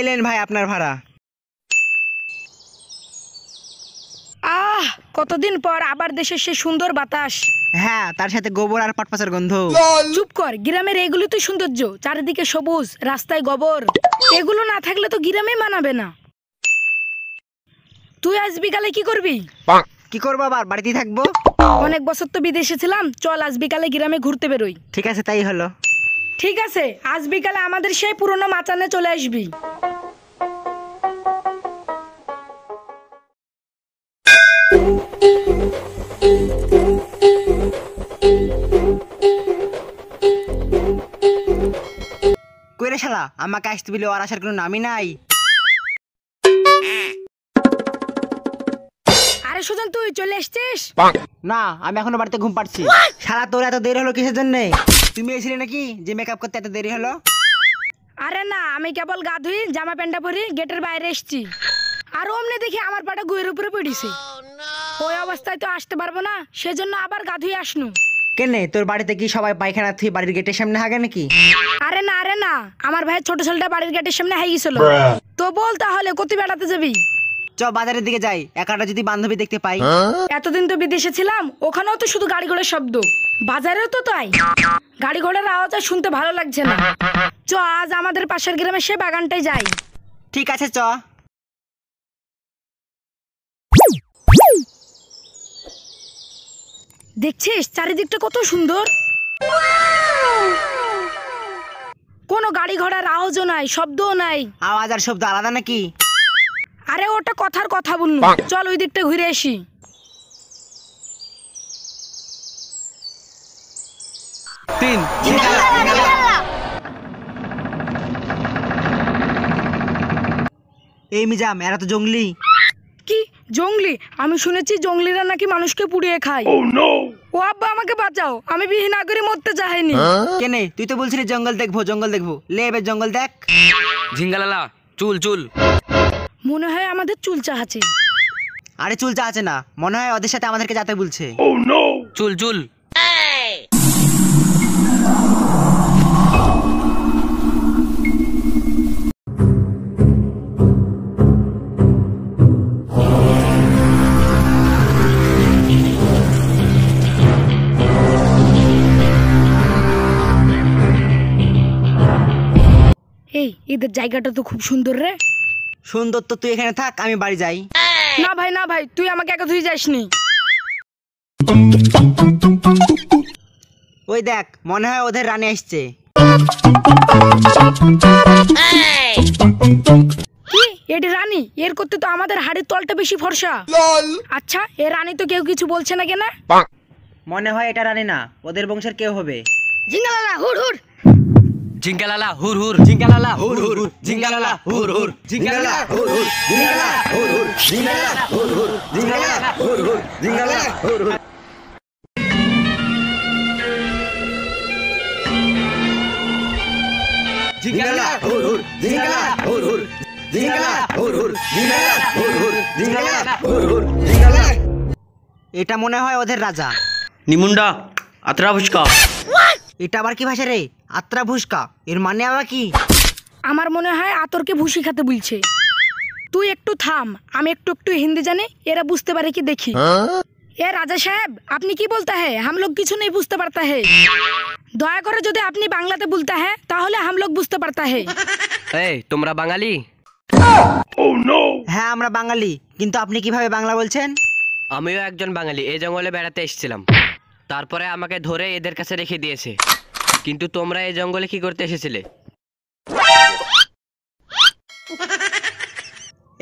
এলেন ভাই আপনার ভাড়া। আহ, কতদিন পর আবার দেশের সে সুন্দর বাতাস। হ্যাঁ, তার সাথে গোবর আর পাটপাচার গন্ধ। চুপ কর, গ্রামের এগুলো তো সৌন্দর্য, চারিদিকে সবুজ, রাস্তায় গোবর। এগুলো না থাকলে তো গ্রামে মানাবে না। তুই আজ বিকালে কি করবি? কি করবো আবার, বাড়িতেই থাকবো। অনেক বছর তো বিদেশে ছিলাম, চল আজ বিকালে গ্রামে ঘুরতে বেরোই। ঠিক আছে, তাই হলো। ঠিক আছে, আজ বিকালে আমাদের সেই পুরনো মাচানে চলে আসবি। কইরে শালা, আমাকে আসতে বলে ওর আসার কোনো নামই নাই। আরে সুজন, তুই চলে এসছিস? না, আমি এখনো বাড়িতে ঘুম পাচ্ছি। শালা তোর এত দেরি হলো কিসের জন্য? তুমি এসেছিলে নাকি যে মেকআপ করতে এত দেরি হলো? আরে না, আমি কেবল গা ধুই, জামা প্যান্টটা পরি গেটের বাইরে এসছি। আর অমনি দেখি আমার পাটা গুয়ের উপরে পড়িছে। ওই অবস্থায় তো আসতে পারবো না, সেজন্য আবার গা ধুই আসনু। কেনে, তোর বাড়িতে কি সবাই পায়খানা থুই বাড়ির গেটের সামনে হাগে নাকি? আরে না, আমার ভাইয়ের ছোট ছেলেটা বাড়ির গেটের সামনে হাই গেছিল। তো বল তাহলে কোথায় বেড়াতে যাবি? চ বাজারের দিকে যাই, একাটা যদি বান্ধবী দেখতে পাই। এতদিন তো বিদেশে ছিলাম, ওখানেও তো শুধু গাড়ি ঘোড়ার শব্দ, বাজারেও তো তাই। গাড়ি ঘোড়ার আওয়াজ আর শুনতে ভালো লাগছে না। চ আজ আমাদের পাশের গ্রামে সে বাগানটাই যাই। ঠিক আছে, চ। দেখছিস চারিদিকটা কত সুন্দর, কোনো গাড়ি ঘোড়ার আওয়াজও নাই, শব্দও নাই। আওয়াজ আর শব্দ আলাদা নাকি? আরে ওটা কথার কথা বলনু, চল ওই দিকটা ঘুরে আসি। এই মিজাম, এরা তো জঙ্গলি। কি জঙ্গলি? আমি শুনেছি জঙ্গলিরা নাকি মানুষকে পুড়িয়ে খায়। ও আব্বা, আমাকে বাঁচাও, আমি বিয়ে না করে মরতে চাইনি। কেনে, তুই তো বলছিলি জঙ্গল দেখবো জঙ্গল দেখবো, লে এবার জঙ্গল দেখ। ঝিঙ্গালালা, চুল চুল। মনে হয় আমাদের চুল চাহাচ্ছে। আরে চুল চাচ্ছে না, মনে হয় ওদের সাথে আমাদেরকে যেতে বলছে। চুল চুল। এই এদের জায়গাটা তো খুব সুন্দর রে। সুন্দর তো, তুই এখানে থাক, আমি বাড়ি যাই। না ভাই, তুই আমাকে একা ধুই যাসনি। ওই দেখ, মনে হয় ওদের রানী আসছে। কি এটি রানী? এর করতে তো আমাদের হাড়ির তলটা বেশি ফর্সা। আচ্ছা, এ রানী তো কেউ কিছু বলছে না কেন? মনে হয় এটা রানী না, ওদের বংশের কেউ হবে। জিঙ্গালালা হুর হুর, ঝিঙ্গালালা হুর হুর, ঝিঙ্গালালা হুর হুর, ঝিঙ্গালালা হুর হুর, ঝিঙ্গালালা হুর হুর, ঝিঙ্গালালা হুর হুর, ঝিঙ্গালালা হুর হুর, ঝিঙ্গালালা হুর হুর, ঝিঙ্গালালা হুর হুর। ঝিঙ্গালালা হুর হুর, ঝিঙ্গালালা হুর হুর, ঝিঙ্গালালা হুর হুর, ঝিঙ্গালালা হুর হুর, ঝিঙ্গালালা হুর হুর, ঝিঙ্গালালা। এটা মনে হয় ওদের রাজা। নিমুন্ডা, আত্রা ফুচকা। এটা আবার কি ভাষা রে? আত্রা ভুস্কা, এর মানে আবার কি? আমার মনে হয় আতরকে ভুসি খেতে বলছে। তুই একটু থাম, আমি একটু হিন্দি জানি, এরা বুঝতে পারে কি দেখি। এ রাজা সাহেব, আপনি কি বলতে हैं? हम लोग কিছু नहीं বুঝতে পারता है। দয়া করে যদি আপনি বাংলাতে বলতে हैं তাহলে हम लोग বুঝতে পারता है। এই তোমরা বাঙালি? হ্যাঁ, আমরা বাঙালি, কিন্তু আপনি কিভাবে বাংলা বলছেন? আমিও একজন বাঙালি, এই জঙ্গলে বেড়াতে এসেছিলাম, তারপরে আমাকে ধরে এদের কাছে রেখে দিয়েছে। কিন্তু তোমরা এই জঙ্গলে কি করতে এসেছিলে?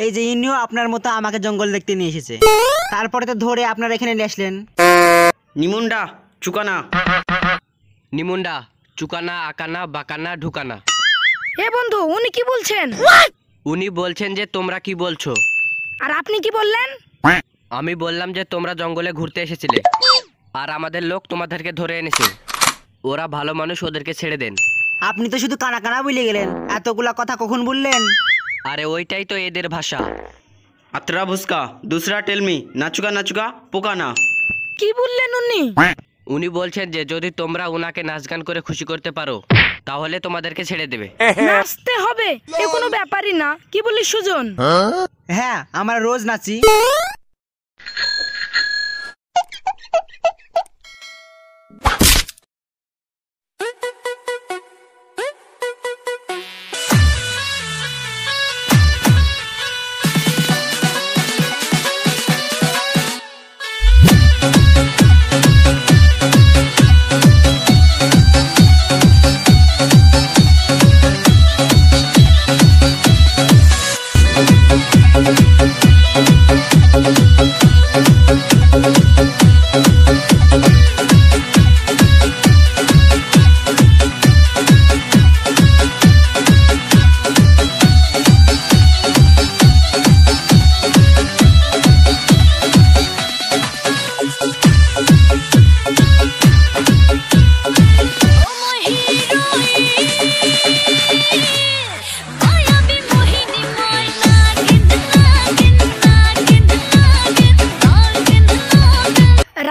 এই যে ইনিও আপনার মতো আমাকে জঙ্গল দেখতে নিয়ে এসেছে, তারপরে তো ধরে আপনার এখানে নিয়ে আসলেন। নিমুন্ডা, চুকানা। নিমুন্ডা, চুকানা, আকানা, বাকানা, ঢুকানা। এ বন্ধু, উনি কি বলছেন? উনি বলছেন যে তোমরা কি বলছো। আর আপনি কি বললেন? আমি বললাম যে তোমরা জঙ্গলে ঘুরতে এসেছিলে, আর আমাদের লোক তোমাদেরকে ধরে এনেছে। ওরা ভালো মানুষ, ওদেরকে ছেড়ে দেন। আপনি তো শুধু কানা কানা বলে গেলেন, এতগুলা কথা কখন বললেন? আরে ওইটাই তো এদের ভাষা। আত্রা ভুস্কা, দুসরা টেলমি, নাচুকা নাচুকা, পোকানা। কি বললেন উনি? উনি বলছেন যে যদি তোমরা ওনাকে নাচ গান করে খুশি করতে পারো তাহলে তোমাদেরকে ছেড়ে দেবে। নাচতে হবে এ কোনো ব্যাপারই না, কি বলিস সুজন? হ্যাঁ আমরা রোজ নাচি।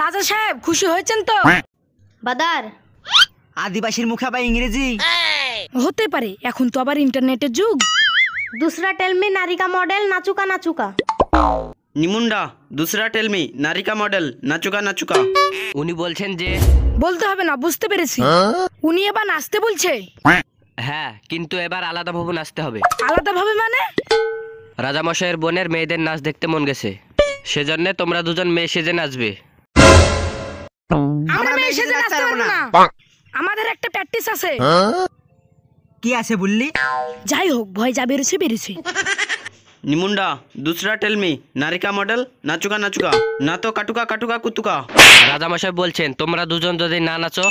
রাজা সাহেব খুশি হয়েছেন তো? বাদার আদিবাসীর মুখে আবার ইংরেজি? হতে পারে, এখন তো আবার ইন্টারনেটের যুগ। दूसरा टेल में नारी का मॉडल नाचुका नाचुका। নিমুন্ডা दूसरा टेल में नारी का मॉडल नाचुका नाचुका। উনি বলছেন যে বলতে হবে না, বুঝতে পেরেছি। উনি এবার নাচতে বলছে? হ্যাঁ, কিন্তু এবার আলাদাভাবে নাচতে হবে। আলাদাভাবে মানে? রাজামশাইয়ের বোনের মেয়েদের নাচ দেখতে মন গেছে, সেজন্য তোমরা দুজন মেয়ে সেজে নাচবে। আমরা মেয়ে সেজে নাচতে পারবো না, আমাদের একটা প্র্যাকটিস আছে। কি আছে বললি? যাই হোক, ভয় যা বেরোছে বেরোছে। নিমুন্ডা दूसरा टेल में नारी का मॉडल नाचुका नाचुका ना तो काटुका काटुका कुतुका। রাজামশাই বলছেন তোমরা দুজন যদি না নাচো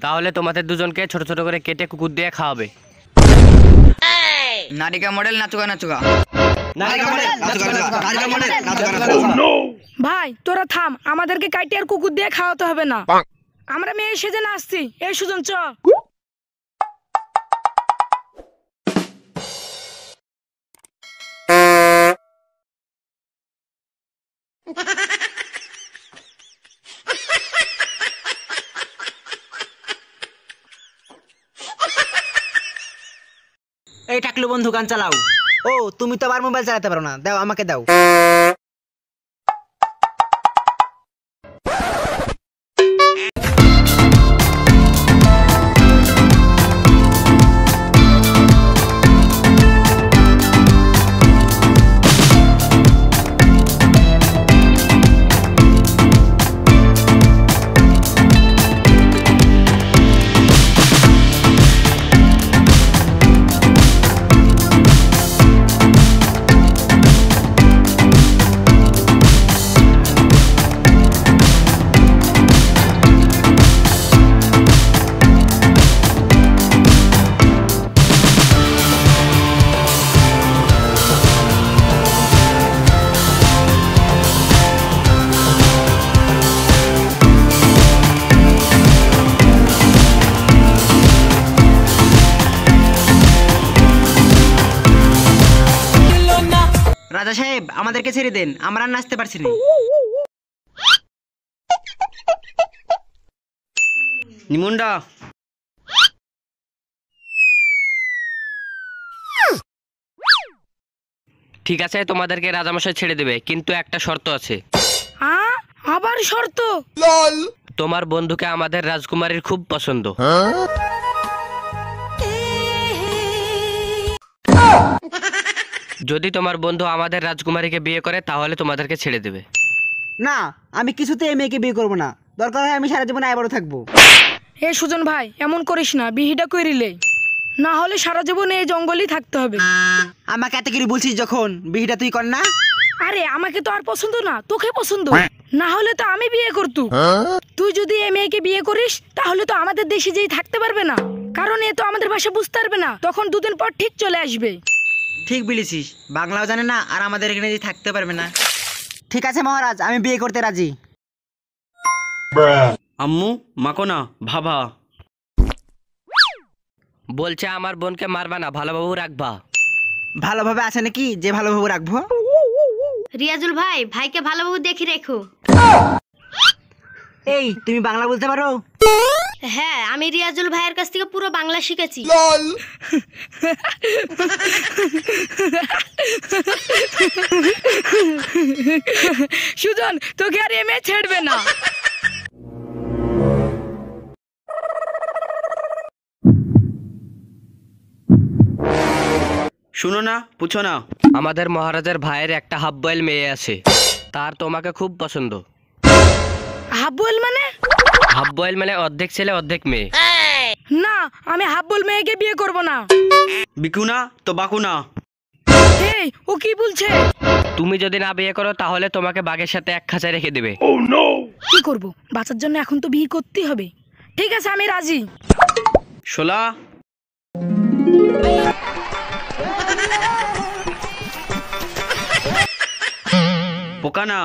তাহলে তোমাদের দুজনকে ছোট ছোট করে কেটে কুকুর দিয়ে খাওয়াবে। नारी का मॉडल नाचुका नाचुका। ভাই তোরা থাম, আমাদেরকে কাইটে আর কুকুর দিয়ে খাওয়াতে হবে না, আমরা মেয়ে সেজে নাচছি। এই সুজন চ। এই টাকলু বন্ধু গান চালাও। ও তুমি তো আবার মোবাইল চালাতে পারো না, দাও আমাকে দাও। রাজা সাহেব আমাদেরকে ছেড়ে দেন, আমরা আর নাচতে পারছি না। নিমুন্ডা ঠিক আছে, তোমাদেরকে রাজামশাই ছেড়ে দেবে, কিন্তু একটা শর্ত আছে। আবার শর্ত? তোমার বন্ধুকে আমাদের রাজকুমারীর খুব পছন্দ। যদি তোমার বন্ধু আমাদের রাজকুমারীকে বিয়ে করে তাহলে তোমাদেরকে ছেড়ে দেবে। না, আমি কিছুতে এই মেয়েকে বিয়ে করবো না, দরকার হয় আমি সারা জীবন আইবারও থাকবো। এ সুজন ভাই এমন করিস না, বিহিটা করিলে না হলে সারা জীবন এই জঙ্গলই থাকতে হবে। আমাকে এত করে বলছিস যখন, বিহিটা তুই কর না। আরে আমাকে তো আর পছন্দ না, তোকে পছন্দ, না হলে তো আমি বিয়ে করতু। তুই যদি এই মেয়েকে বিয়ে করিস তাহলে তো আমাদের দেশে যেই থাকতে পারবে না, কারণ এ তো আমাদের ভাষা বুঝতে পারবে না, তখন দুদিন পর ঠিক চলে আসবে। ঠিক বলেছিস, বাংলাও জানে না আর আমাদের এখানে যে থাকতে পারবে না। ঠিক আছে মহারাজ, আমি বিয়ে করতে রাজি। আম্মু মাকো না ভাবা বলছে আমার বোনকে মারবা না, ভালোভাবে রাখবা। ভালোভাবে আছে নাকি যে ভালোভাবে রাখবো? রিয়াজুল ভাই, ভাইকে ভালোভাবে দেখি রেখো। এই তুমি বাংলা বলতে পারো? হ্যাঁ, আমি রিয়াজুল ভাইয়ের কাছ থেকে পুরো বাংলা শিখেছি। সুজন, তোকে আর এমএ ছেড়বে না। শুনো না, পুছো না। আমাদের মহারাজের ভাইয়ের একটা হাফ বয়েল মেয়ে আছে, তার তোমাকে খুব পছন্দ। হাফ বয়েল মানে? হাফ বয়েল মানে অর্ধেক ছেলে অর্ধেক মেয়ে। না, আমি হাফ বয়েল মেয়েকে বিয়ে করব না। বিকু না তো বাকু না। এই, ও কি বলছে? তুমি যদি না বিয়ে করো তাহলে তোমাকে বাঘের সাথে এক খাঁচায় রেখে দেবে। কি করব, বাচ্চার জন্য এখন তো বিয়ে করতেই হবে। ঠিক আছে, আমি রাজি। শোলা, পোকা না।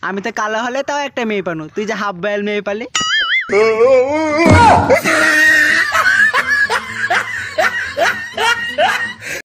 আমি তো কালো হলে তাও একটা মেয়ে পানো, তুই যে হাফ বয়েল মেয়ে পালি।